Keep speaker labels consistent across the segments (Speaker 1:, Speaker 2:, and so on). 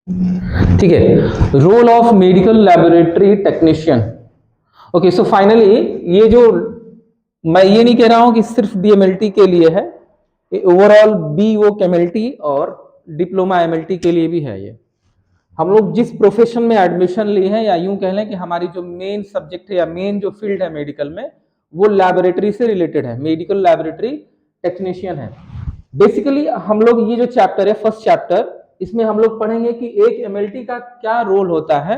Speaker 1: ठीक है, role of medical laboratory technician. Okay, so finally ये जो, मैं ये नहीं कह रहा हूं कि सिर्फ डीएमएलटी के लिए है, ओवरऑल बीओ केमिल्टी और डिप्लोमा एमएलटी के लिए भी है। ये हम लोग जिस प्रोफेशन में एडमिशन लिए हैं, या यूं कह लें कि हमारी जो मेन सब्जेक्ट है या मेन जो फील्ड है मेडिकल में, वो लैबोरेटरी से रिलेटेड है, मेडिकल लैबोरेटरी टेक्नीशियन है। बेसिकली हम लोग ये जो चैप्टर है, फर्स्ट चैप्टर, इसमें हम लोग पढ़ेंगे कि एक एमएलटी का क्या रोल होता है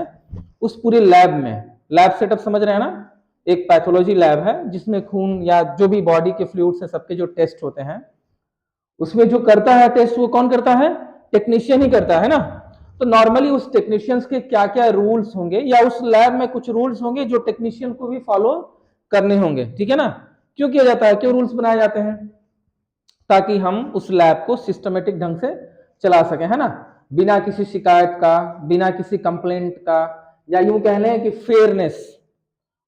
Speaker 1: उस पूरे लैब में। लैब सेटअप समझ रहे हैं ना? एक पैथोलॉजी लैब है जिसमें खून या जो भी बॉडी के फ्लूइड्स हैं सबके जो टेस्ट होते हैं, उसमें जो करता है टेस्ट वो कौन करता है? टेक्नीशियन ही करता है ना। तो नॉर्मली उस टेक्नीशियंस के क्या क्या रूल्स होंगे, या उस लैब में कुछ रूल्स होंगे जो टेक्नीशियन को भी फॉलो करने होंगे, ठीक है ना? क्यों किया जाता है, क्यों रूल्स बनाए जाते हैं? ताकि हम उस लैब को सिस्टमेटिक ढंग से चला सकें, है ना, बिना किसी शिकायत का, बिना किसी कंप्लेंट का, या यूं कह लें कि फेयरनेस,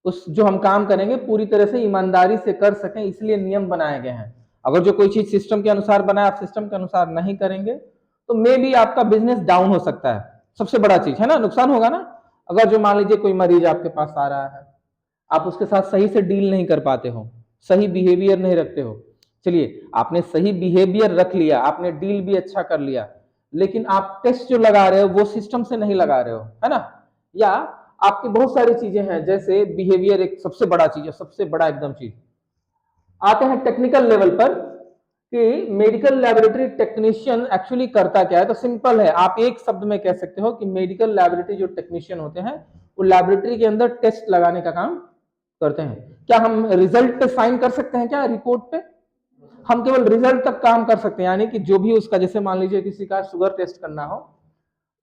Speaker 1: उस जो हम काम करेंगे पूरी तरह से ईमानदारी से कर सकें, इसलिए नियम बनाए गए हैं। अगर जो कोई चीज सिस्टम के अनुसार बना, आप सिस्टम के अनुसार नहीं करेंगे तो मे भी आपका बिजनेस डाउन हो सकता है। सबसे बड़ा चीज है ना, नुकसान होगा ना। अगर जो मान लीजिए कोई मरीज आपके पास आ रहा है, आप उसके साथ सही से डील नहीं कर पाते हो, सही बिहेवियर नहीं रखते हो, चलिए आपने सही बिहेवियर रख लिया, आपने डील भी अच्छा कर लिया, लेकिन आप टेस्ट जो लगा रहे हो वो सिस्टम से नहीं लगा रहे हो, है ना, या आपकी बहुत सारी चीजें हैं, जैसे बिहेवियर एक सबसे बड़ा चीज है, सबसे बड़ा एकदम चीज। आते हैं टेक्निकल लेवल पर कि मेडिकल लैबोरेटरी टेक्नीशियन एक्चुअली करता क्या है। तो सिंपल है, आप एक शब्द में कह सकते हो कि मेडिकल लैबोरेटरी जो टेक्नीशियन होते हैं वो लैबोरेटरी के अंदर टेस्ट लगाने का काम करते हैं। क्या हम रिजल्ट पे साइन कर सकते हैं? क्या रिपोर्ट पे हम केवल रिजल्ट तक काम कर सकते हैं, यानी कि जो भी उसका, जैसे मान लीजिए किसी का शुगर टेस्ट करना हो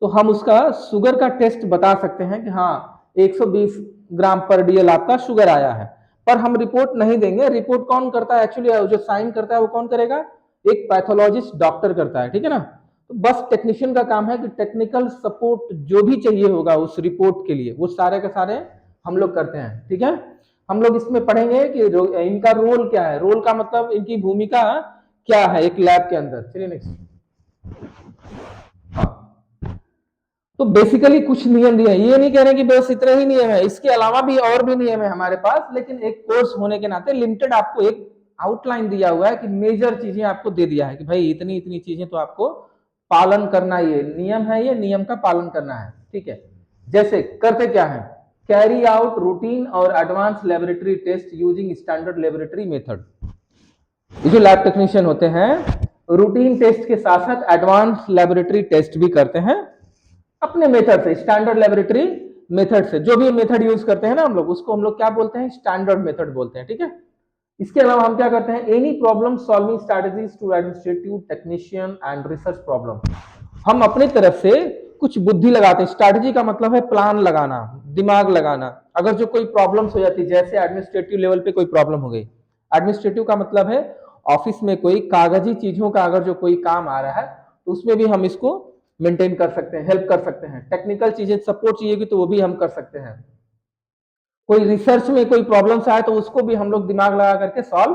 Speaker 1: तो हम उसका शुगर का टेस्ट बता सकते हैं कि हाँ 120 ग्राम पर डीएल आपका शुगर आया है, पर हम रिपोर्ट नहीं देंगे। रिपोर्ट कौन करता है एक्चुअली, जो साइन करता है वो कौन करेगा? एक पैथोलॉजिस्ट डॉक्टर करता है, ठीक है ना। तो बस टेक्नीशियन का काम है कि टेक्निकल सपोर्ट जो भी चाहिए होगा उस रिपोर्ट के लिए, वो सारे के सारे हम लोग करते हैं, ठीक है। हम लोग इसमें पढ़ेंगे कि इनका रोल क्या है, रोल का मतलब इनकी भूमिका क्या है एक लैब के अंदर। चलिए नेक्स्ट। तो बेसिकली कुछ नियम दिए हैं, ये नहीं कह रहे कि बस इतने ही नियम है, इसके अलावा भी और भी नियम है हमारे पास, लेकिन एक कोर्स होने के नाते लिमिटेड आपको एक आउटलाइन दिया हुआ है कि मेजर चीजें आपको दे दिया है कि भाई इतनी इतनी चीजें तो आपको पालन करना, ये नियम है, ये नियम का पालन करना है, ठीक है। जैसे करते क्या है, कैरी आउट रूटीन और advance laboratory test using standard laboratory method. ये जो लैब टेक्नीशियन होते हैं रूटीन टेस्ट के साथ साथ एडवांस लेबोरेटरी टेस्ट भी करते हैं अपने मेथड से, स्टैंडर्ड लेबोरेटरी मेथड से। जो भी मेथड यूज करते हैं ना हम लोग, उसको हम लोग क्या बोलते हैं? स्टैंडर्ड मेथड बोलते हैं, ठीक है। इसके अलावा हम क्या करते हैं? Any problem solving strategies to administrative technician and research problem. हम अपनी तरफ से कुछ बुद्धि लगाते हैं। स्ट्रैटेजी का मतलब है प्लान लगाना, दिमाग लगाना। अगर जो कोई प्रॉब्लम्स हो जाती है, जैसे एडमिनिस्ट्रेटिव लेवल पे कोई प्रॉब्लम हो गई, एडमिनिस्ट्रेटिव का मतलब है ऑफिस में कोई कागजी चीजों का अगर जो कोई काम आ रहा है तो उसमें भी हम इसको मेंटेन कर सकते हैं, हेल्प कर सकते हैं। टेक्निकल चीजें सपोर्ट चाहिए तो वो भी हम कर सकते हैं। कोई रिसर्च में कोई प्रॉब्लम्स आए तो उसको भी हम लोग दिमाग लगा करके सॉल्व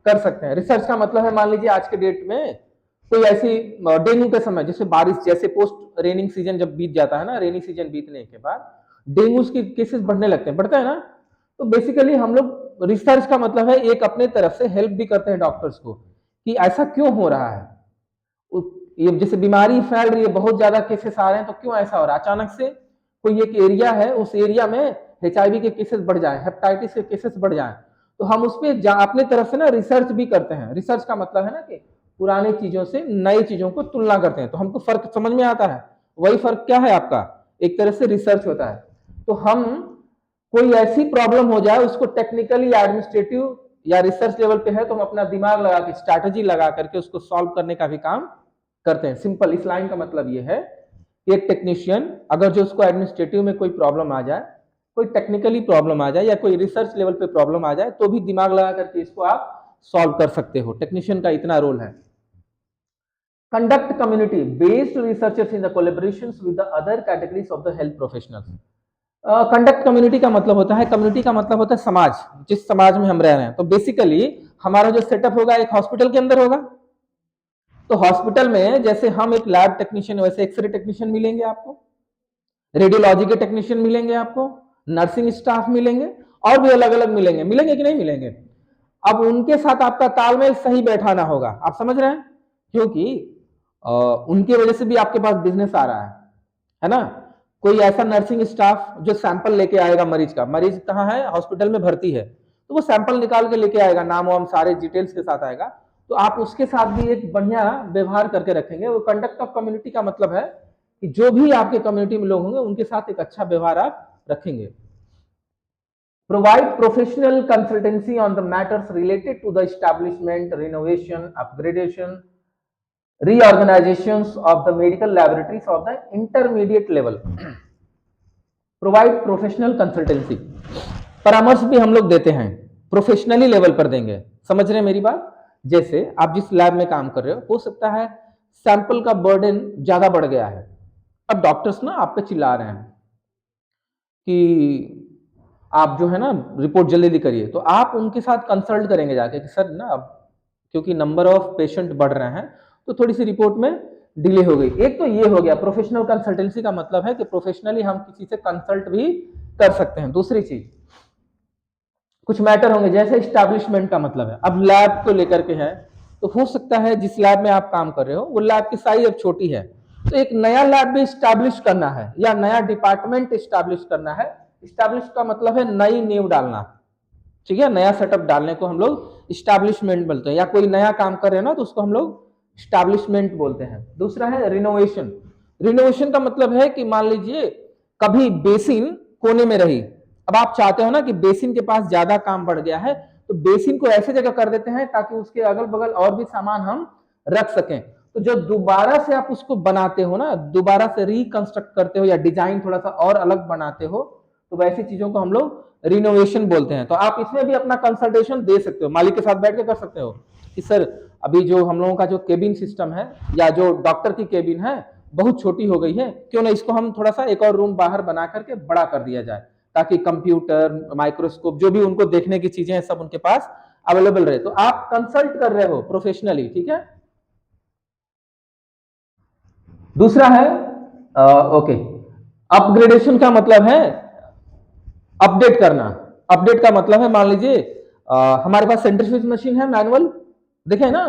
Speaker 1: कर सकते हैं। रिसर्च का मतलब है, मान लीजिए आज के डेट में कोई ऐसी डेंगू के समय, जैसे बारिश, जैसे पोस्ट रेनिंग सीजन जब बीत जाता है ना, रेनी सीजन बीतने के बाद डेंगू के केसेस बढ़ने लगते हैं, बढ़ता है ना। तो बेसिकली हम लोग रिसर्च का मतलब है एक अपने तरफ से हेल्प भी करते हैं डॉक्टर्स को कि ऐसा क्यों हो रहा है, ये जैसे बीमारी फैल रही है, बहुत ज्यादा केसेस आ रहे हैं, तो क्यों ऐसा हो रहा है? अचानक से कोई एक एरिया है, उस एरिया में HIV के केसेस बढ़ जाए, हेपेटाइटिस के केसेस बढ़ जाए, तो हम उस पर अपने तरफ से ना रिसर्च भी करते हैं। रिसर्च का मतलब है ना कि पुरानी चीजों से नई चीजों को तुलना करते हैं, तो हमको फर्क समझ में आता है। वही फर्क क्या है आपका, एक तरह से रिसर्च होता है। तो हम कोई ऐसी प्रॉब्लम हो जाए, उसको टेक्निकली एडमिनिस्ट्रेटिव या रिसर्च लेवल पे है, तो हम अपना दिमाग लगा के, स्ट्रैटेजी लगा करके उसको सॉल्व करने का भी काम करते हैं। सिंपल इस लाइन का मतलब ये है कि एक टेक्नीशियन अगर जो उसको एडमिनिस्ट्रेटिव में कोई प्रॉब्लम आ जाए, कोई टेक्निकली प्रॉब्लम आ जाए, या कोई रिसर्च लेवल पे प्रॉब्लम आ जाए, तो भी दिमाग लगा करके इसको आप सॉल्व कर सकते हो। टेक्नीशियन का इतना रोल है। Conduct community based researchers in the collaborations with the other categories of the health professionals. Conduct community का मतलब होता है, कम्युनिटी का मतलब होता है समाज, जिस समाज में हम रह रहे हैं। तो बेसिकली हमारा जो सेटअप होगा एक हॉस्पिटल के अंदर होगा, तो हॉस्पिटल में जैसे हम एक लैब टेक्नीशियन, वैसे एक्सरे टेक्नीशियन मिलेंगे आपको, रेडियोलॉजी के टेक्नीशियन मिलेंगे आपको, नर्सिंग स्टाफ मिलेंगे, और भी अलग अलग मिलेंगे, मिलेंगे कि नहीं मिलेंगे। अब उनके साथ आपका तालमेल सही बैठाना होगा, आप समझ रहे हैं, क्योंकि उनकी वजह से भी आपके पास बिजनेस आ रहा है ना। कोई ऐसा नर्सिंग स्टाफ जो सैंपल लेके आएगा मरीज का, मरीज कहाँ है, हॉस्पिटल में भर्ती है, तो वो सैंपल निकाल के लेके आएगा, नाम वाम सारे डिटेल्स के साथ आएगा, तो आप उसके साथ भी एक बढ़िया व्यवहार करके रखेंगे। वो कंडक्ट ऑफ कम्युनिटी का मतलब है कि जो भी आपके कम्युनिटी में लोग होंगे उनके साथ एक अच्छा व्यवहार आप रखेंगे। Provide professional consultancy on the matters related to the establishment, renovation, upgradation, reorganizations of the medical laboratories of the intermediate level. Provide professional consultancy, परामर्श भी हम लोग देते हैं, प्रोफेशनली लेवल पर देंगे, समझ रहे हैं मेरी बात। जैसे आप जिस लैब में काम कर रहे हो सकता है सैंपल का बर्डन ज्यादा बढ़ गया है, अब डॉक्टर्स ना आप पे चिल्ला रहे हैं कि आप जो है ना रिपोर्ट जल्दी जल्दी करिए, तो आप उनके साथ कंसल्ट करेंगे जाके कि सर ना अब क्योंकि नंबर ऑफ पेशेंट बढ़ रहे हैं तो थोड़ी सी रिपोर्ट में डिले हो गई। एक तो ये हो गया, प्रोफेशनल कंसल्टेंसी का मतलब है कि प्रोफेशनली हम किसी से कंसल्ट भी कर सकते हैं। दूसरी चीज, कुछ मैटर होंगे जैसे एस्टैब्लिशमेंट का मतलब है, अब लैब को लेकर के है, तो हो सकता है जिस लैब में आप काम कर रहे हो वो लैब की साइज अब छोटी है, तो एक नया लैब भी स्टैब्लिश करना है या नया डिपार्टमेंट स्टैब्लिश करना है। स्टैब्लिश का मतलब है नई नींव डालना, ठीक है, नया सेटअप डालने को हम लोग स्टैब्लिशमेंट बोलते हैं, या कोई नया काम कर रहे हैं ना तो उसको हम लोग स्टैब्लिशमेंट बोलते हैं। दूसरा है रिनोवेशन। रिनोवेशन का मतलब है कि मान लीजिए कभी बेसिन कोने में रही, अब आप चाहते हो ना कि बेसिन के पास ज्यादा काम बढ़ गया है, तो बेसिन को ऐसे जगह कर देते हैं ताकि उसके अगल बगल और भी सामान हम रख सकें। तो जब दोबारा से आप उसको बनाते हो ना, दोबारा से रिकंस्ट्रक्ट करते हो या डिजाइन थोड़ा सा और अलग बनाते हो, तो वैसी चीजों को हम लोग रिनोवेशन बोलते हैं। तो आप इसमें भी अपना कंसल्टेशन दे सकते हो, मालिक के साथ बैठ के कर सकते हो कि सर अभी जो हम लोगों का जो केबिन सिस्टम है या जो डॉक्टर की केबिन है बहुत छोटी हो गई है, क्यों ना इसको हम थोड़ा सा एक और रूम बाहर बना करके बड़ा कर दिया जाए, ताकि कंप्यूटर, माइक्रोस्कोप, जो भी उनको देखने की चीजें हैं सब उनके पास अवेलेबल रहे। तो आप कंसल्ट कर रहे हो प्रोफेशनली, ठीक है। दूसरा है ओके, अपग्रेडेशन का मतलब है अपडेट करना। अपडेट का मतलब है मान लीजिए हमारे पास सेंट्रीफ्यूज मशीन है मैनुअल, देखें ना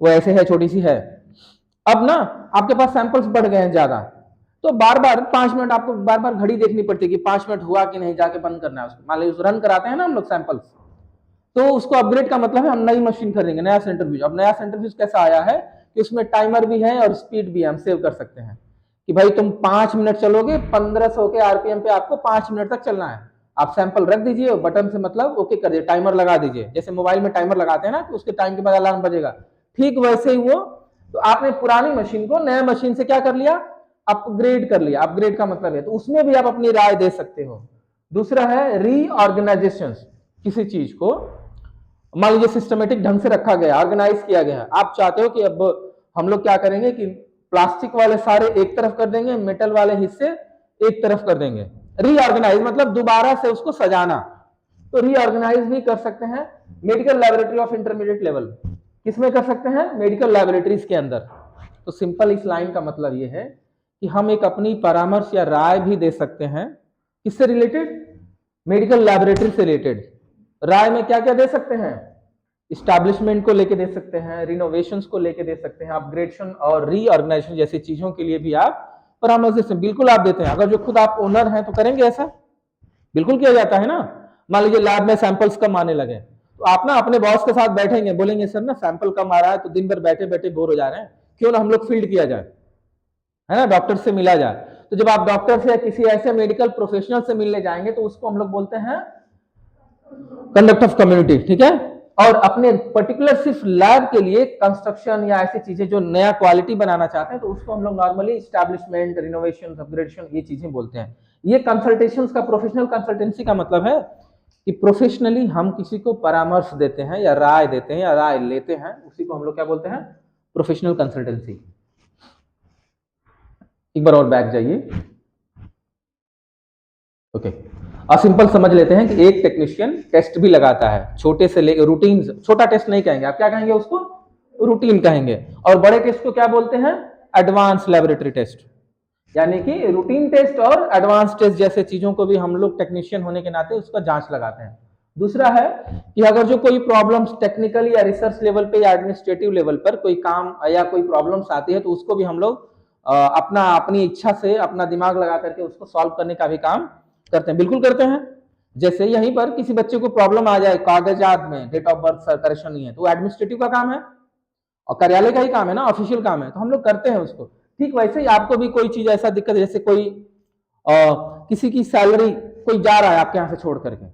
Speaker 1: वो ऐसे है, छोटी सी है, अब ना आपके पास सैंपल्स बढ़ गए हैं ज्यादा, तो बार बार 5 मिनट आपको बार बार घड़ी देखनी पड़ती है कि 5 मिनट हुआ कि नहीं, जाके बंद करना है उसको। मान लीजिए रन कराते हैं ना हम लोग सैंपल्स, तो उसको अपग्रेड का मतलब है हम नई मशीन खरीदेंगे, नया सेंट्रीफ्यूज। अब नया सेंट्रीफ्यूज कैसा आया है कि उसमें टाइमर भी है और स्पीड भी है, हम सेव कर सकते हैं कि भाई तुम 5 मिनट चलोगे, 1500 के आरपीएम पे आपको 5 मिनट तक चलना है। आप सैंपल रख दीजिए, बटन से मतलब ओके कर दिए, टाइमर लगा दीजिए, जैसे मोबाइल में टाइमर लगाते हैं ना कि उसके टाइम के बाद अलार्म बजेगा, ठीक वैसे ही वो। तो आपने पुरानी मशीन को नया मशीन से क्या कर लिया, अपग्रेड कर लिया। अपग्रेड का मतलब है, तो उसमें भी आप अपनी राय दे सकते हो। दूसरा है रीऑर्गेनाइजेशन, किसी चीज को मान लीजिए सिस्टमेटिक ढंग से रखा गया, ऑर्गेनाइज किया गया, आप चाहते हो कि अब हम लोग क्या करेंगे कि प्लास्टिक वाले सारे एक तरफ कर देंगे, मेटल वाले हिस्से एक तरफ कर देंगे। रीऑर्गेनाइज मतलब दोबारा से उसको सजाना, तो रीऑर्गेनाइज भी कर सकते हैं medical laboratory of intermediate level. किसमें कर सकते हैं, मेडिकल लैबोरेटरीज के अंदर। तो सिंपल इस लाइन का मतलब यह है कि हम एक अपनी परामर्श या राय भी दे सकते हैं, किससे रिलेटेड, मेडिकल लैबोरेटरी से रिलेटेड। राय में क्या क्या दे सकते हैं, इस्टेब्लिशमेंट को लेके दे सकते हैं, रिनोवेशंस को लेके दे सकते हैं, अपग्रेडेशन और रीऑर्गेनाइजेशन जैसी चीजों के लिए भी आप परामर्श देते हैं। बिल्कुल आप देते हैं, अगर जो खुद आप ओनर हैं तो करेंगे ऐसा, बिल्कुल किया जाता है ना। मान लीजिए लैब में सैंपल्स कम आने लगे, तो आप ना अपने बॉस के साथ बैठेंगे, बोलेंगे सर ना सैंपल कम आ रहा है तो दिन भर बैठे बैठे बोर हो जा रहे हैं, क्यों ना हम लोग फील्ड किया जाए, है ना, डॉक्टर से मिला जाए। तो जब आप डॉक्टर से या किसी ऐसे मेडिकल प्रोफेशनल से मिलने जाएंगे तो उसको हम लोग बोलते हैं कंडक्ट ऑफ कम्युनिटी, ठीक है। और अपने पर्टिकुलर सिर्फ लैब के लिए कंस्ट्रक्शन या ऐसी चीजें जो नया क्वालिटी बनाना चाहते हैं तो उसको हम लोग नॉर्मली एस्टैब्लिशमेंट, रिनोवेशन, अपग्रेडेशन ये चीजें बोलते हैं। ये कंसल्टेशन का, प्रोफेशनल कंसल्टेंसी का मतलब है कि प्रोफेशनली हम किसी को परामर्श देते हैं या राय देते हैं या राय लेते हैं, उसी को हम लोग क्या बोलते हैं, प्रोफेशनल कंसल्टेंसी। एक बार और बैक जाइए, ओके। और सिंपल समझ लेते हैं कि एक टेक्नीशियन टेस्ट भी लगाता है, छोटे से लेकर रूटीन, छोटा टेस्ट नहीं कहेंगे आप, क्या कहेंगे उसको, रूटीन कहेंगे, और बड़े टेस्ट को क्या बोलते हैं, एडवांस लेबोरेटरी टेस्ट। यानी कि रूटीन टेस्ट और एडवांस टेस्ट जैसे चीजों को भी हम लोग टेक्नीशियन होने के नाते उसका जांच लगाते हैं। दूसरा है कि अगर जो कोई प्रॉब्लम्स टेक्निकल या रिसर्च लेवल पे या एडमिनिस्ट्रेटिव लेवल पर कोई काम या कोई प्रॉब्लम्स आती है तो उसको भी हम लोग अपनी इच्छा से अपना दिमाग लगा करके उसको सॉल्व करने का भी काम करते हैं, बिल्कुल करते हैं। जैसे यहीं पर किसी बच्चे को प्रॉब्लम आ जाए कागजात में, डेट ऑफ बर्थ करेक्शन नहीं है, तो एडमिनिस्ट्रेटिव का काम है और कार्यालय का ही काम है ना, ऑफिशियल काम है, तो हम लोग करते हैं उसको। ठीक वैसे ही आपको भी कोई चीज ऐसा दिक्कत, जैसे कोई किसी की सैलरी कोई जा रहा है आपके यहाँ से छोड़ करके,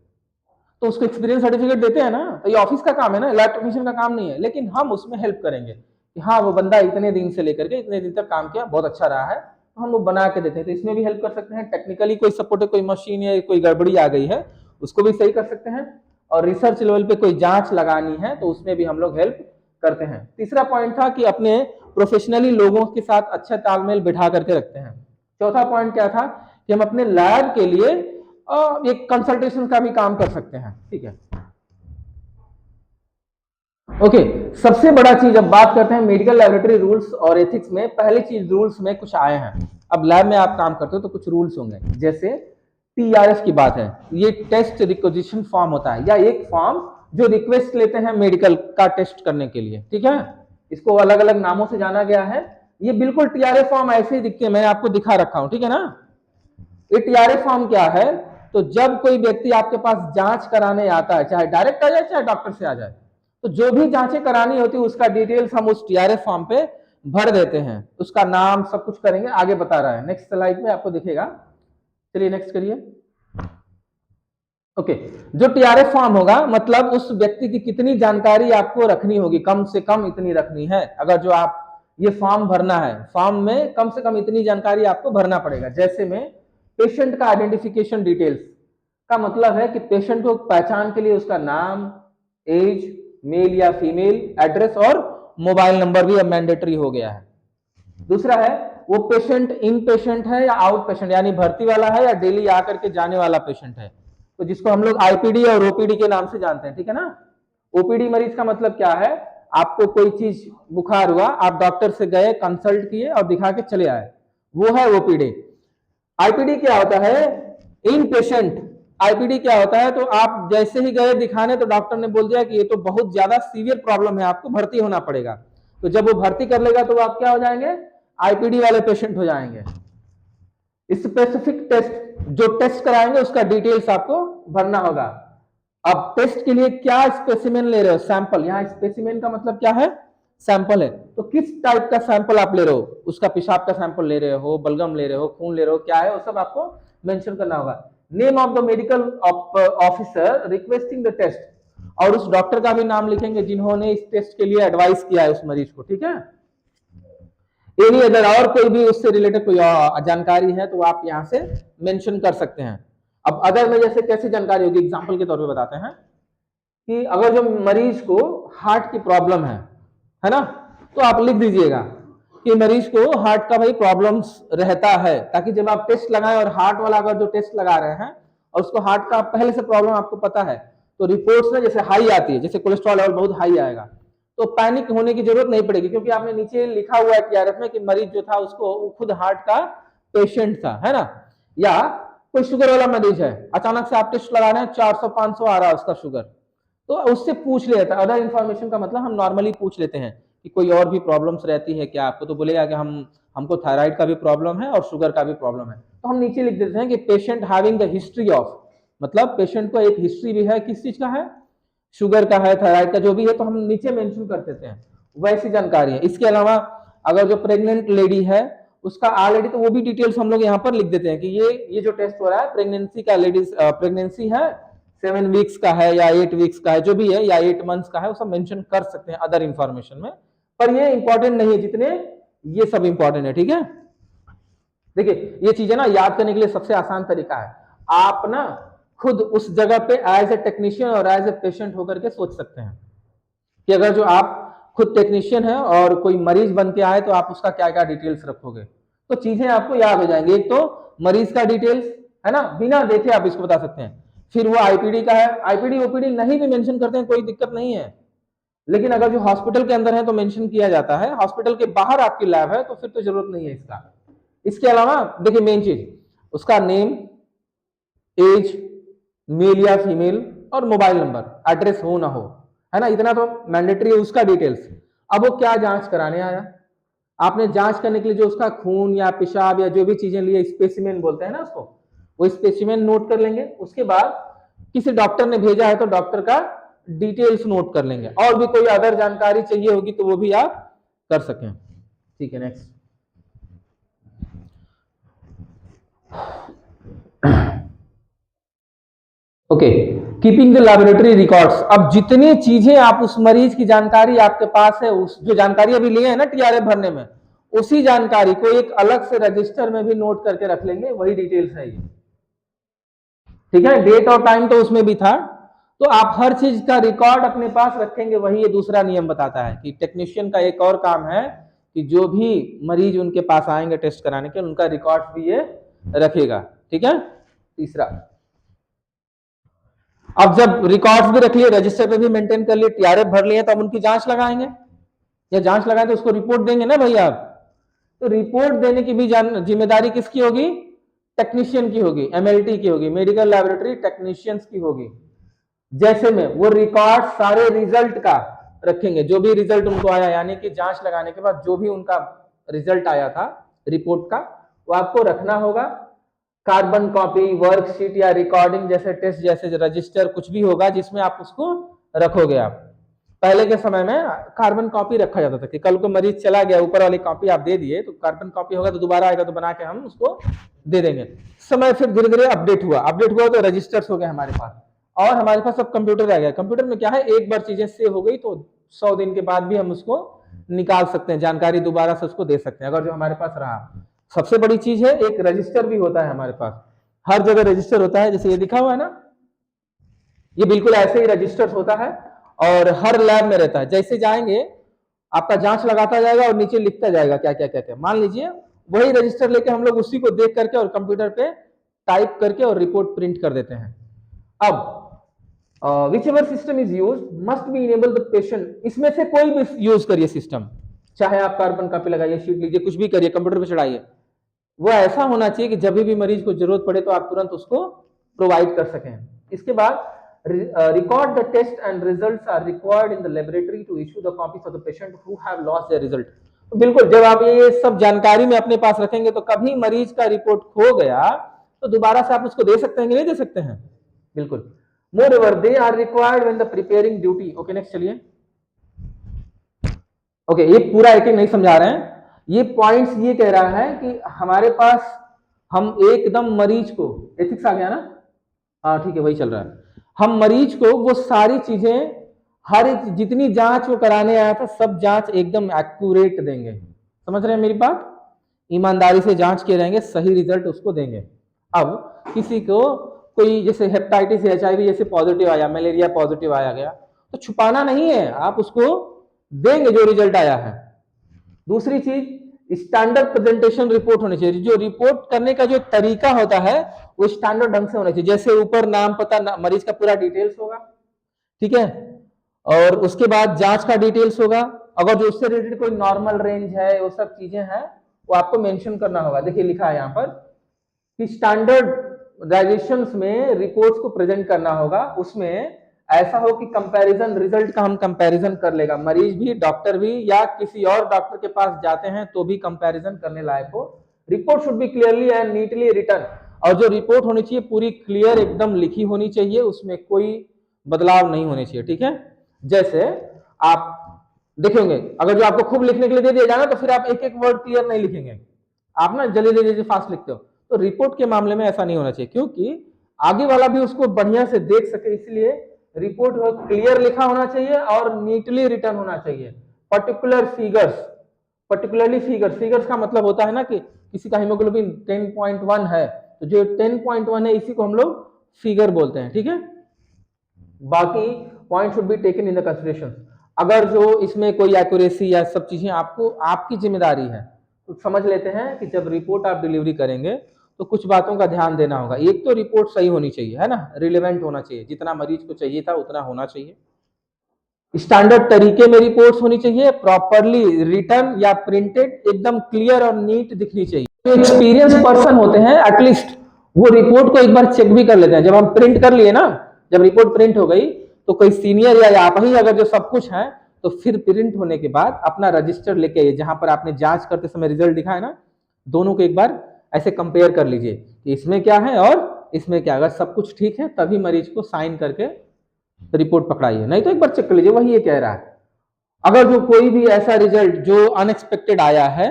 Speaker 1: तो उसको एक्सपीरियंस सर्टिफिकेट देते हैं ना, तो ये ऑफिस का काम है ना, लैब टेक्नीशियन का काम नहीं है, लेकिन हम उसमें हेल्प करेंगे कि हाँ वो बंदा इतने दिन से लेकर के इतने दिन तक काम किया, बहुत अच्छा रहा है, तो हम लोग बना के देते हैं, तो इसमें भी हेल्प कर सकते हैं। टेक्निकली कोई सपोर्ट है, कोई मशीन या कोई गड़बड़ी आ गई है उसको भी सही कर सकते हैं, और रिसर्च लेवल पे कोई जांच लगानी है तो उसमें भी हम लोग हेल्प करते हैं। तीसरा पॉइंट था कि अपने प्रोफेशनली लोगों के साथ अच्छा तालमेल बिठा करके रखते हैं। चौथा पॉइंट क्या था कि हम अपने लैब के लिए एक कंसल्टेशन का भी काम कर सकते हैं। ठीक है, ओके। सबसे बड़ा चीज, अब बात करते हैं मेडिकल लैबोरेटरी रूल्स और एथिक्स में। पहली चीज, रूल्स में कुछ आए हैं। अब लैब में आप काम करते हो तो कुछ रूल्स होंगे, जैसे टीआरएफ की बात है, ये टेस्ट रिक्वेजिशन फॉर्म होता है, या एक फॉर्म जो रिक्वेस्ट लेते हैं मेडिकल का टेस्ट करने के लिए। ठीक है, इसको अलग अलग नामों से जाना गया है। ये बिल्कुल टीआरएफ फॉर्म ऐसे ही दिखते हैं, मैंने आपको दिखा रखा हूं, ठीक है ना। ये टीआरएफ फॉर्म क्या है, तो जब कोई व्यक्ति आपके पास जांच कराने आता है, चाहे डायरेक्ट आ जाए चाहे डॉक्टर से आ जाए, तो जो भी जांचें करानी होती है उसका डिटेल्स हम उस टीआरएफ फॉर्म पे भर देते हैं, उसका नाम सब कुछ करेंगे, आगे बता रहा है, नेक्स्ट स्लाइड में आपको दिखेगा। चलिए नेक्स्ट करिए। ओके, जो टीआरएफ फॉर्म होगा मतलब उस व्यक्ति की कितनी जानकारी आपको रखनी होगी, कम से कम इतनी रखनी है। अगर जो आप ये फॉर्म भरना है, फॉर्म में कम से कम इतनी जानकारी आपको भरना पड़ेगा। जैसे में पेशेंट का आइडेंटिफिकेशन डिटेल्स का मतलब है कि पेशेंट को पहचान के लिए उसका नाम, एज, मेल या फीमेल, एड्रेस और मोबाइल नंबर भी अब मैंडेटरी हो गया है। दूसरा है वो पेशेंट इन पेशेंट है या आउट पेशेंट, यानी भर्ती वाला है या डेली आकर के जाने वाला पेशेंट है, तो जिसको हम लोग आईपीडी और ओपीडी के नाम से जानते हैं। ठीक है ना। ओपीडी मरीज का मतलब क्या है, आपको कोई चीज बुखार हुआ, आप डॉक्टर से गए, कंसल्ट किए और दिखा के चले आए, वो है ओपीडी। आईपीडी क्या होता है, इन पेशेंट। आईपीडी क्या होता है, तो आप जैसे ही गए दिखाने तो डॉक्टर ने बोल दिया कि ये तो बहुत ज्यादा सीवियर प्रॉब्लम है, आपको भर्ती होना पड़ेगा, तो जब वो भर्ती कर लेगा तो आप क्या हो जाएंगे, आईपीडी वाले पेशेंट हो जाएंगे। स्पेसिफिक टेस्ट, जो टेस्ट कराएंगे उसका डिटेल्स आपको भरना होगा। अब टेस्ट के लिए क्या स्पेसिमेन ले रहे हो, सैंपल, यहाँ स्पेसिमेन का मतलब क्या है, सैंपल है, तो किस टाइप का सैंपल आप ले रहे हो, उसका पेशाब का सैंपल ले रहे हो, बलगम ले रहे हो, खून ले रहे हो, क्या है वो सब आपको मेंशन करना होगा। Name of the medical officer requesting the test, और उस डॉक्टर का भी नाम लिखेंगे जिन्होंने इस टेस्ट के लिए एडवाइस किया है उस मरीज को। ठीक है, एनी अदर, और कोई भी उससे रिलेटेड कोई जानकारी है तो आप यहां से मेंशन कर सकते हैं। अब अदर में जैसे कैसी जानकारी होगी, एग्जांपल के तौर पे बताते हैं कि अगर जो मरीज को हार्ट की प्रॉब्लम है ना, तो आप लिख दीजिएगा कि मरीज को हार्ट का भाई प्रॉब्लम्स रहता है, ताकि जब आप टेस्ट लगाएं और हार्ट वाला अगर जो टेस्ट लगा रहे हैं और उसको हार्ट का पहले से प्रॉब्लम आपको पता है, तो रिपोर्ट्स में जैसे हाई आती है, जैसे कोलेस्ट्रॉल लेवल बहुत हाई आएगा, तो पैनिक होने की जरूरत नहीं पड़ेगी, क्योंकि आपने नीचे लिखा हुआ है टीआरएफ में कि मरीज जो था उसको खुद हार्ट का पेशेंट था, है ना। या कोई शुगर वाला मरीज है, अचानक से आप टेस्ट लगा रहे हैं 400-500 आ रहा है उसका शुगर, तो उससे पूछ लेता है। अदर इन्फॉर्मेशन का मतलब हम नॉर्मली पूछ लेते हैं कि कोई और भी प्रॉब्लम्स रहती है क्या आपको, तो बोलेगा कि हमको थायराइड का भी प्रॉब्लम है और शुगर का भी प्रॉब्लम है, तो हम नीचे लिख देते हैं कि patient having the history of, मतलब पेशेंट को एक हिस्ट्री भी है, किस चीज का है, शुगर का है, थायराइड का जो भी है, तो हम नीचे मेंशन कर देते हैं, वैसी जानकारी है। इसके अलावा अगर जो प्रेग्नेंट लेडी है उसका ऑलरेडी, तो वो भी डिटेल्स हम लोग यहाँ पर लिख देते हैं कि ये जो टेस्ट हो रहा है प्रेगनेंसी का, लेडीज प्रेगनेंसी है 7 वीक्स का है या 8 वीक्स का है, जो भी है, या 8 मंथ्स का है, वो सब मेंशन कर सकते हैं अदर इंफॉर्मेशन में, पर ये इंपॉर्टेंट नहीं है जितने ये सब इंपॉर्टेंट है। ठीक है, देखिए ये चीजें ना याद करने के लिए सबसे आसान तरीका है, आप ना खुद उस जगह पे एज ए टेक्नीशियन और एज ए पेशेंट होकर के सोच सकते हैं कि अगर जो आप खुद टेक्नीशियन है और कोई मरीज बन के आए तो आप उसका क्या क्या डिटेल्स रखोगे, तो चीजें आपको याद हो जाएंगी। एक तो मरीज का डिटेल्स है ना, बिना देखे आप इसको बता सकते हैं। फिर वो आईपीडी का है, आईपीडी ओपीडी नहीं भी मेंशन करते हैं कोई दिक्कत नहीं है, लेकिन अगर जो हॉस्पिटल के अंदर है तो मेंशन किया जाता है, हॉस्पिटल के बाहर आपकी लैब है तो फिर तो जरूरत नहीं है इसका। इसके अलावा देखिए मेन चीज उसका नेम, एज, मेल या फीमेल, और मोबाइल नंबर, एड्रेस हो ना हो, है ना, इतना तो मैंडेटरी है। उसका डिटेल्स, अब वो क्या जांच कराने आया, आपने जांच करने के लिए जो उसका खून या पेशाब या जो भी चीजें लिए, स्पेसिमेन बोलते हैं ना उसको, वो स्पेसिमेन नोट कर लेंगे। उसके बाद किसी डॉक्टर ने भेजा है तो डॉक्टर का डिटेल्स नोट कर लेंगे, और भी कोई अदर जानकारी चाहिए होगी तो वो भी आप कर सकें। ठीक है, next. Okay, keeping the laboratory records. अब जितनी चीजें आप उस मरीज की जानकारी आपके पास है, उस जो जानकारी अभी लिए है ना टीआरएफ भरने में, उसी जानकारी को एक अलग से रजिस्टर में भी नोट करके रख लेंगे, वही डिटेल्स है ये। ठीक है, डेट और टाइम तो उसमें भी था, तो आप हर चीज का रिकॉर्ड अपने पास रखेंगे, वही ये दूसरा नियम बताता है कि टेक्नीशियन का एक और काम है कि जो भी मरीज उनके पास आएंगे टेस्ट कराने के, उनका रिकॉर्ड भी ये रखेगा। ठीक है, तीसरा, अब जब रिकॉर्ड्स भी रख लिए, रजिस्टर पे भी मेंटेन कर लिए, टीआरएफ भर लिए, तो अब उनकी जांच लगाएंगे, या जांच लगाए तो उसको रिपोर्ट देंगे ना भैया आप, तो रिपोर्ट देने की भी जिम्मेदारी किसकी होगी, टेक्नीशियन की होगी, एमएलटी की होगी, मेडिकल लैबोरेटरी टेक्नीशियंस की होगी। जैसे में वो रिकॉर्ड सारे रिजल्ट का रखेंगे, जो भी रिजल्ट उनको आया, यानी कि जांच लगाने के बाद जो भी उनका रिजल्ट आया था रिपोर्ट का, वो आपको रखना होगा। कार्बन कॉपी, वर्कशीट या रिकॉर्डिंग जैसे टेस्ट जैसे रजिस्टर कुछ भी होगा जिसमें आप उसको रखोगे। आप पहले के समय में कार्बन कॉपी रखा जाता था कि कल को मरीज चला गया, ऊपर वाली कॉपी आप दे दिए तो कार्बन कॉपी होगा, तो दोबारा आएगा तो बना के हम उसको दे देंगे। समय फिर धीरे धीरे अपडेट हुआ तो रजिस्टर्स हो गए हमारे पास, और हमारे पास अब कंप्यूटर आ गया। कंप्यूटर में क्या है, एक बार चीजें सेव हो गई तो 100 दिन के बाद भी हम उसको निकाल सकते हैं, जानकारी दोबारा से उसको दे सकते हैं अगर जो हमारे पास रहा। सबसे बड़ी चीज है, एक रजिस्टर भी होता है हमारे पास, हर जगह रजिस्टर होता है, जैसे ये दिखा हुआ है ना, ये बिल्कुल ऐसे ही रजिस्टर होता है और हर लैब में रहता है। जैसे जाएंगे आपका जांच लगाता जाएगा और नीचे लिखता जाएगा क्या क्या क्या क्या, मान लीजिए वही रजिस्टर लेके हम लोग उसी को देख करके और कंप्यूटर पे टाइप करके और रिपोर्ट प्रिंट कर देते हैं। अब whichever system is used must be enable the patient, इसमें से कोई भी यूज करिए सिस्टम, चाहे आप कार्बन कॉपी लगाइए, शीट लीजिए, कुछ भी करिए, कंप्यूटर पे चढ़ाइए, वो ऐसा होना चाहिए कि जब भी मरीज को जरूरत पड़े तो आप तुरंत उसको प्रोवाइड कर सकें। इसके बाद record the test and results are required in the laboratory to issue the copies of the patient who have lost their result। तो बिल्कुल जब आप ये सब जानकारी में अपने पास रखेंगे तो कभी मरीज का रिपोर्ट खो गया तो दोबारा से आप उसको दे सकते हैं कि नहीं दे सकते हैं, बिल्कुल। Moreover, they are required when the preparing duty। Okay, next चलिए। ओके, ये पूरा एक एक नहीं समझा रहे हैं, ये पॉइंट्स ये कह रहा है कि हमारे पास हम एकदम मरीज को, एथिक्स आ गया ना, हाँ ठीक है वही चल रहा है, हम मरीज को वो सारी चीजें, हर एक जितनी जांच वो कराने आया था सब जांच एकदम एक्यूरेट देंगे। समझ रहे हैं मेरी बात, ईमानदारी से जांच किए रहेंगे, सही रिजल्ट उसको देंगे। अब किसी को कोई जैसे हेपेटाइटिस HIV जैसे पॉजिटिव आया, मलेरिया पॉजिटिव आया गया, तो छुपाना नहीं है, आप उसको देंगे जो रिजल्ट आया है। दूसरी चीज, स्टैंडर्ड प्रेजेंटेशन रिपोर्ट होनी चाहिए, जो रिपोर्ट करने का जो तरीका होता है वो स्टैंडर्ड ढंग से होना चाहिए, जैसे ऊपर नाम पता मरीज का पूरा डिटेल्स होगा, ठीक है, और उसके बाद जांच का डिटेल्स होगा, अगर जो उससे रिलेटेड कोई नॉर्मल रेंज है वो सब चीजें हैं वो आपको मेंशन करना होगा। देखिए लिखा है यहाँ पर कि स्टैंडर्डाइजेशंस में रिपोर्ट्स को प्रेजेंट करना होगा, उसमें ऐसा हो कि कंपैरिजन रिजल्ट का हम कंपैरिजन कर लेगा, मरीज भी डॉक्टर भी, या किसी और डॉक्टर के पास जाते हैं तो भी कंपैरिजन करने लायक हो। Report should be clearly and neatly written, और जो रिपोर्ट होनी चाहिए पूरी क्लियर एकदम लिखी होनी चाहिए, उसमें कोई बदलाव नहीं होने चाहिए। ठीक है, जैसे आप देखेंगे अगर जो आपको खूब लिखने के लिए दे दिया जाए ना तो फिर आप एक एक वर्ड क्लियर नहीं लिखेंगे, आप ना जल्दी जल्दी फास्ट लिखते हो, तो रिपोर्ट के मामले में ऐसा नहीं होना चाहिए, क्योंकि आगे वाला भी उसको बढ़िया से देख सके, इसलिए रिपोर्ट क्लियर लिखा होना चाहिए और नीटली रिटन होना चाहिए। पर्टिकुलर फिगर्स, पर्टिकुलरली फिगर्स का मतलब होता है ना कि किसी का हीमोग्लोबिन 10.1 है तो जो 10.1 है इसी को हम लोग फिगर बोलते हैं। ठीक है, बाकी point should be taken in the consideration. अगर जो इसमें कोई एक्यूरेसी या सब चीजें आपको आपकी जिम्मेदारी है तो समझ लेते हैं कि जब रिपोर्ट आप डिलीवरी करेंगे तो कुछ बातों का ध्यान देना होगा। एक तो रिपोर्ट सही होनी चाहिए, है ना, रिलेवेंट होना चाहिए, जितना मरीज को चाहिए था उतना होना चाहिए। स्टैंडर्ड तरीके में रिपोर्ट्स होनी चाहिए, प्रॉपरली रिटर्न या प्रिंटेड, एकदम क्लियर और नीट दिखनी चाहिए। जो एक्सपीरियंस पर्सन होते हैं एटलीस्ट वो रिपोर्ट को एक बार चेक भी कर लेते हैं। जब हम प्रिंट कर लिए ना, जब रिपोर्ट प्रिंट हो गई तो कोई सीनियर या आप ही अगर जो सब कुछ है, तो फिर प्रिंट होने के बाद अपना रजिस्टर लेके आइए, जहां पर आपने जांच करते समय रिजल्ट दिखा है ना, दोनों को एक बार ऐसे कंपेयर कर लीजिए कि इसमें क्या है और इसमें क्या। अगर सब कुछ ठीक है तभी मरीज को साइन करके रिपोर्ट पकड़ाइए, नहीं तो एक बार चेक कर लीजिए वही ये कह रहा है। अगर जो कोई भी ऐसा रिजल्ट जो अनएक्सपेक्टेड आया है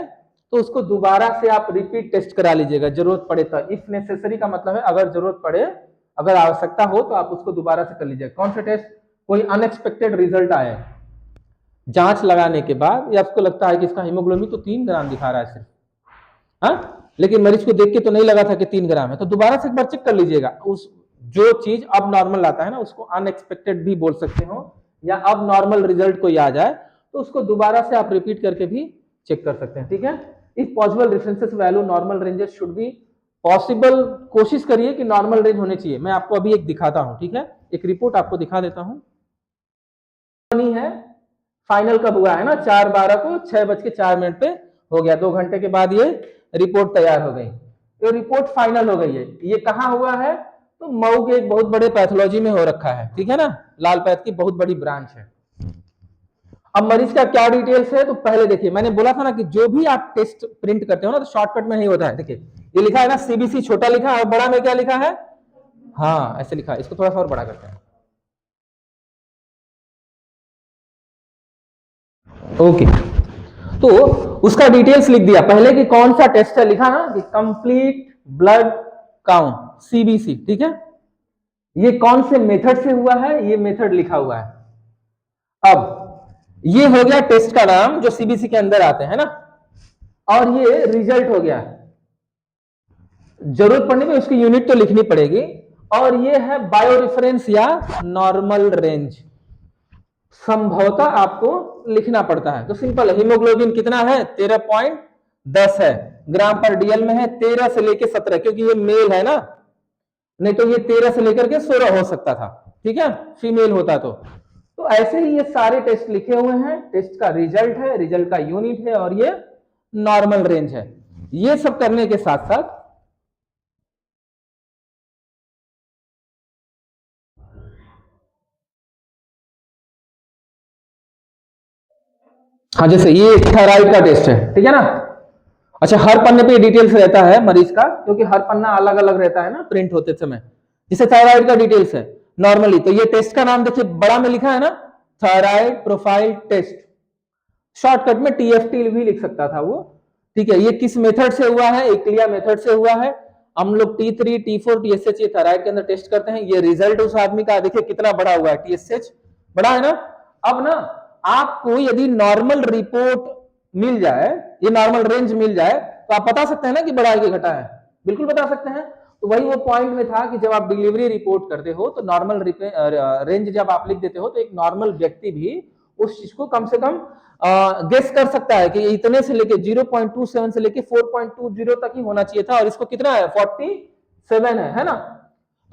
Speaker 1: तो उसको दोबारा से आप रिपीट टेस्ट करा लीजिएगा, जरूरत पड़े तो। इफ नेसेसरी का मतलब है अगर जरूरत पड़े, अगर आवश्यकता हो तो आप उसको दोबारा से कर लीजिएगा। कौन सा टेस्ट? कोई अनएक्सपेक्टेड रिजल्ट आए जांच लगाने के बाद, या आपको लगता है कि इसका हीमोग्लोबिन तो 3 ग्राम दिखा रहा है सिर्फ, हाँ, लेकिन मरीज को देख के तो नहीं लगा था कि 3 ग्राम है, तो दोबारा से एक बार चेक कर लीजिएगा। उस जो चीज अब नॉर्मल आता है ना, उसको अनएक्सपेक्टेड भी बोल सकते हो, या अब नॉर्मल रिजल्ट कोई आ जाए तो उसको दोबारा से आप रिपीट करके भी चेक कर सकते हैं, ठीक है। If possible references value normal ranges should be possible, कोशिश करिए कि नॉर्मल रेंज होने चाहिए। मैं आपको अभी एक दिखाता हूं, ठीक है, एक रिपोर्ट आपको दिखा देता हूं। है फाइनल कब हुआ है ना, 4/12 को 6:04 पे हो गया, 2 घंटे के बाद ये रिपोर्ट तैयार हो गई। ये रिपोर्ट फाइनल हो गई है। ये कहाँ हुआ है? तो मऊ के एक बहुत बड़े पैथोलॉजी में हो रखा है, ठीक है ना, लाल पैथ की बहुत बड़ी ब्रांच है। अब मरीज का क्या डिटेल्स है, तो पहले देखिए, मैंने बोला था ना कि जो भी आप टेस्ट प्रिंट करते हो ना तो शॉर्टकट में नहीं होता है। देखिए ये लिखा है ना सीबीसी, छोटा लिखा है, और बड़ा में क्या लिखा है? हाँ ऐसे लिखा है, इसको थोड़ा सा और बड़ा करते हैं। ओके, तो उसका डिटेल्स लिख दिया पहले कि कौन सा टेस्ट है, लिखा ना कि कंप्लीट ब्लड काउंट सीबीसी, ठीक है। ये कौन से मेथड से हुआ है, ये मेथड लिखा हुआ है। अब ये हो गया टेस्ट का नाम जो सीबीसी के अंदर आते हैं ना, और ये रिजल्ट हो गया। जरूरत पड़ने पे उसकी यूनिट तो लिखनी पड़ेगी। और ये है बायो रेफरेंस या नॉर्मल रेंज, संभवतः आपको लिखना पड़ता है। तो सिंपल है, हीमोग्लोबिन कितना है? 13.10 है, ग्राम पर डीएल में है 13 से लेके 17, क्योंकि ये मेल है ना, नहीं तो ये 13 से लेकर के 16 हो सकता था, ठीक है, फीमेल होता तो ऐसे ही ये सारे टेस्ट लिखे हुए हैं। टेस्ट का रिजल्ट है, रिजल्ट का यूनिट है, और ये नॉर्मल रेंज है। ये सब करने के साथ साथ हाँ, जैसे ये थायराइड का टेस्ट है, ठीक है ना। अच्छा, हर पन्ने पे डिटेल्स रहता है मरीज का, क्योंकि हर पन्ना अलग अलग रहता है ना प्रिंट होते समय। जैसे थायराइड का डिटेल्स है नॉर्मली, तो ये टेस्ट का नाम देखिए बड़ा में लिखा है ना, थायराइड प्रोफाइल टेस्ट, शॉर्टकट में टीएफटी भी लिख सकता था वो, ठीक है। ये किस मेथड से हुआ है? एक्लिया मेथड से हुआ है। हम लोग T3, T4, TSH ये थायराइड के अंदर टेस्ट करते हैं। ये रिजल्ट उस आदमी का देखिए कितना बड़ा हुआ है, TSH बड़ा है ना। अब ना आपको यदि नॉर्मल रिपोर्ट मिल जाए, ये नॉर्मल रेंज मिल जाए, तो आप बता सकते हैं ना कि बड़ा है कि घटा है, बिल्कुल बता सकते हैं। तो वही वो पॉइंट में था कि जब आप डिलीवरी रिपोर्ट करते हो तो नॉर्मल रेंज जब आप लिख देते हो, तो एक नॉर्मल व्यक्ति भी उस चीज को कम से कम गेस कर सकता है कि इतने से लेके 0.27 से लेके 4.20 तक ही होना चाहिए था, और इसको कितना है? 47 है ना।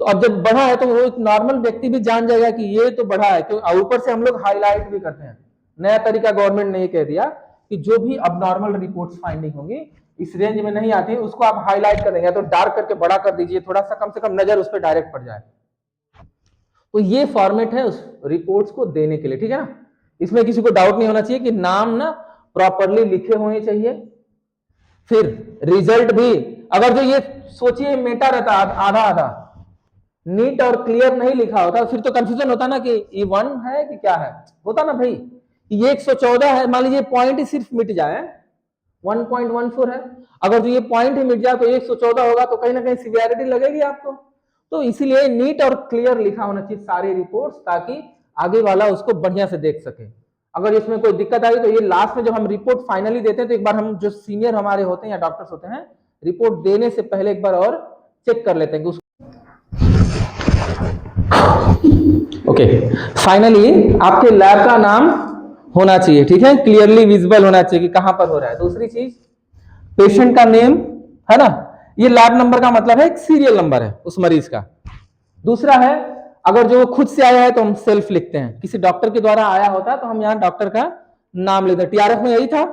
Speaker 1: तो अब जब बढ़ा है तो वो एक नॉर्मल व्यक्ति भी जान जाएगा कि ये तो बढ़ा है। तो ऊपर से हम लोग हाईलाइट भी करते हैं। नया तरीका गवर्नमेंट ने ये कह दिया कि जो भी अब नॉर्मल रिपोर्ट्स फाइंडिंग होंगी इस रेंज में नहीं आती, उसको आप हाईलाइट कर देंगे, तो डार्क करके बड़ा कर दीजिए थोड़ा सा, कम से कम नजर उस पर डायरेक्ट पड़ जाए। तो ये फॉर्मेट है उस रिपोर्ट्स को देने के लिए, ठीक है ना। इसमें किसी को डाउट नहीं होना चाहिए कि नाम ना प्रॉपरली लिखे होने चाहिए। फिर रिजल्ट भी, अगर जो ये सोचिए मेटा रहता आधा आधा, नीट और क्लियर नहीं लिखा होता, फिर तो कंफ्यूजन होता ना कि ये 1 है कि क्या है, होता ना भाई ये 114 है, मान लीजिए पॉइंट ही सिर्फ मिट जाए, 1.14 है, अगर जो ये पॉइंट ही मिट जाए तो 114 होगा, तो कहीं ना कहीं सिवियरिटी लगेगी आपको। तो इसीलिए नीट और क्लियर लिखा होना चाहिए सारी रिपोर्ट्स, ताकि आगे वाला उसको बढ़िया से देख सके। अगर इसमें कोई दिक्कत आई तो ये लास्ट में जब हम रिपोर्ट फाइनली देते हैं, तो एक बार हम जो सीनियर हमारे होते हैं या डॉक्टर्स होते हैं, रिपोर्ट देने से पहले एक बार और चेक कर लेते हैं कि ओके, फाइनली आपके लैब का नाम होना चाहिए, ठीक है, क्लियरली विजिबल होना चाहिए कि कहां पर हो रहा है। दूसरी चीज, पेशेंट का नेम है ना, ये लैब नंबर का मतलब है एक सीरियल नंबर है उस मरीज का। दूसरा है अगर जो खुद से आया है तो हम सेल्फ लिखते हैं, किसी डॉक्टर के द्वारा आया होता है तो हम यहाँ डॉक्टर का नाम लेते हैं। टीआरएफ में यही था।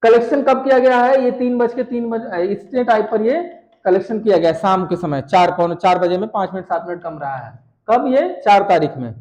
Speaker 1: कलेक्शन कब किया गया है? ये 3:03 इतने टाइप पर ये कलेक्शन किया गया शाम के समय 4 बजे में 5 मिनट 7 मिनट कम रहा है। कब? ये 4 तारीख में।